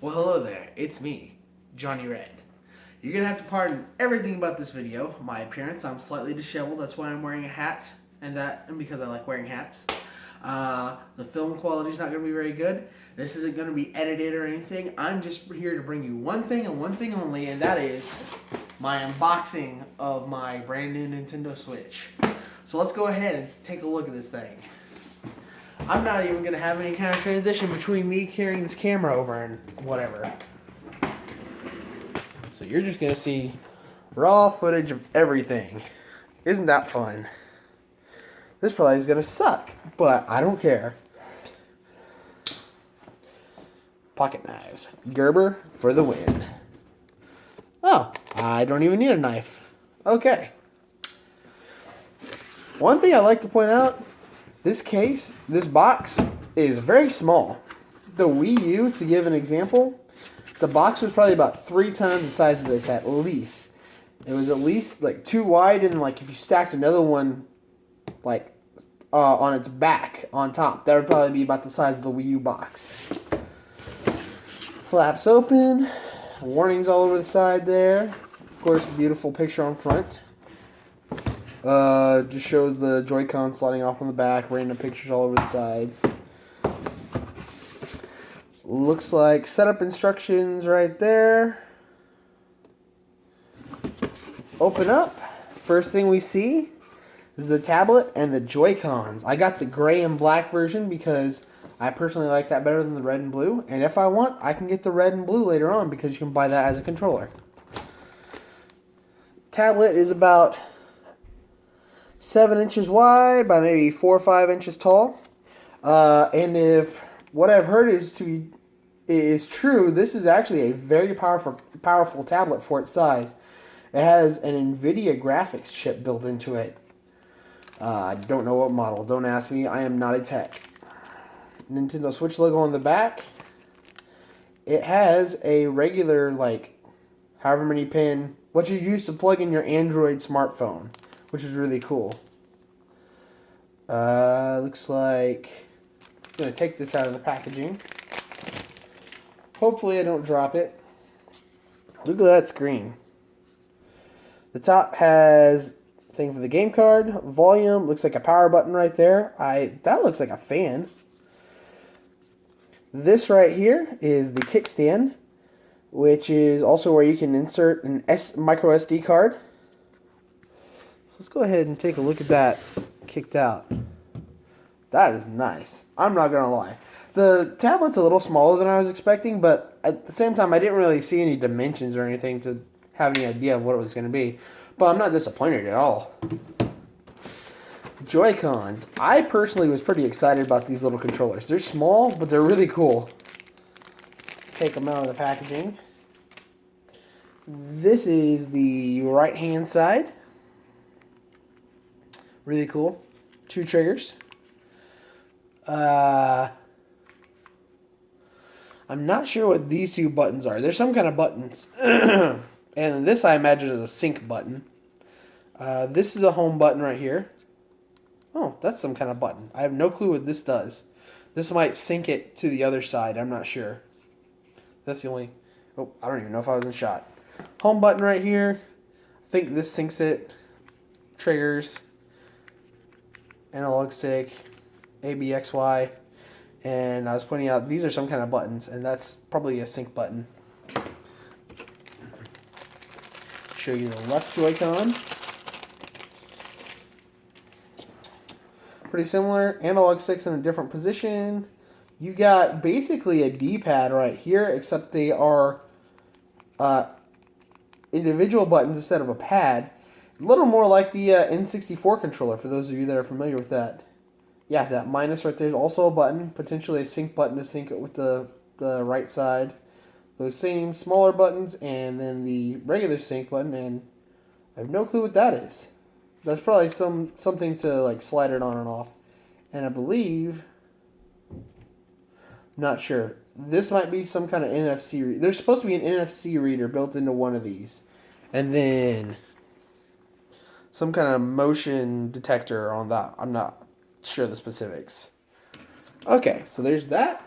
Well, hello there. It's me, Johnny Red. You're going to have to pardon everything about this video. My appearance, I'm slightly disheveled. That's why I'm wearing a hat, and because I like wearing hats. The film quality is not going to be very good. This isn't going to be edited or anything. I'm just here to bring you one thing and one thing only, and that is my unboxing of my brand new Nintendo Switch. So let's go ahead and take a look at this thing. I'm not even going to have any kind of transition between me carrying this camera over and whatever. So you're just going to see raw footage of everything. Isn't that fun? This probably is going to suck, but I don't care. Pocket knives. Gerber for the win. Oh, I don't even need a knife. Okay. One thing I'd like to point out, this box is very small. The Wii U, to give an example, the box was probably about 3 times the size of this at least. It was at least like 2 wide, and like if you stacked another one like on its back on top, that would probably be about the size of the Wii U box. Flaps open, warnings all over the side there. Of course, beautiful picture on front. Just shows the Joy-Con sliding off on the back, random pictures all over the sides. Looks like setup instructions right there. Open up. First thing we see is the tablet and the Joy-Cons. I got the gray and black version because I personally like that better than the red and blue. And if I want, I can get the red and blue later on because you can buy that as a controller. Tablet is about 7 inches wide by maybe 4 or 5 inches tall. And if what I've heard is true, this is actually a very powerful tablet for its size. It has an NVIDIA graphics chip built into it. I don't know what model. Don't ask me. I am not a tech. Nintendo Switch logo on the back. It has a regular, like, however many pin, what you use to plug in your Android smartphone, which is really cool. Looks like I'm going to take this out of the packaging. Hopefully I don't drop it. Look at that screen. The top has a thing for the game card, volume, looks like a power button right there. That looks like a fan. This right here is the kickstand, which is also where you can insert an micro SD card. So let's go ahead and take a look at that kicked out. That is nice. I'm not going to lie. The tablet's a little smaller than I was expecting, but at the same time, I didn't really see any dimensions or anything to have any idea of what it was going to be. But I'm not disappointed at all. Joy-Cons. I personally was pretty excited about these little controllers. They're small, but they're really cool. Take them out of the packaging. This is the right-hand side. Really cool. 2 triggers. I'm not sure what these 2 buttons are. There's some kind of buttons. And this, I imagine, is a sync button. This is a home button right here. Oh, that's some kind of button. I have no clue what this does. This might sync it to the other side. I'm not sure. That's the only... Oh, I don't even know if I was in shot. Home button right here. I think this syncs it. Triggers. Analog stick. ABXY. And I was pointing out, these are some kind of buttons. And that's probably a sync button. Show you the left Joy-Con. Pretty similar. Analog sticks in a different position. You got basically a D-pad right here, except they are individual buttons instead of a pad. A little more like the N64 controller, for those of you that are familiar with that. Yeah, that minus right there is also a button, potentially a sync button to sync it with the right side. Those same smaller buttons, and then the regular sync button, and I have no clue what that is. That's probably something to like slide it on and off. And I believe, not sure. This might be some kind of NFC. There's supposed to be an NFC reader built into one of these, and then some kind of motion detector on that. I'm not sure the specifics. Okay, so there's that.